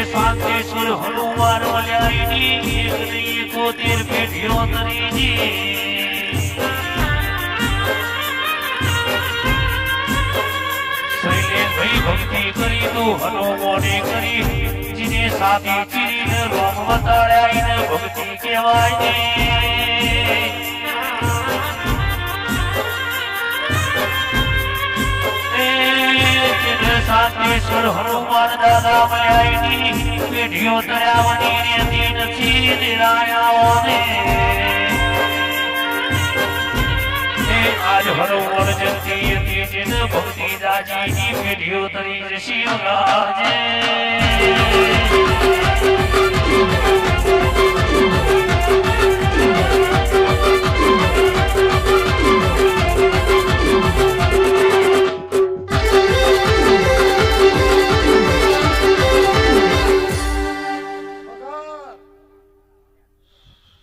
શાંતિશ્વર હનુમાન વલ્યાઈની એક નહીં 71 પેઢીઓ તરીજી શૈલેષભાઈ ભક્તિ કરી તું હનુમાને કરી જીને સાથે ચીરીને રોમ બતાડ્યા ભક્તિ કહેવાય શાંતિશ્વર હનુમાન દાદા મયાઈની પેઢીઓ તરાવની રહેતી નથી નિરાયાઓને આજ હનુમાન જયંતી હતી જેને ભક્તિ દાજીની પેઢીઓ તરી શિવરાજે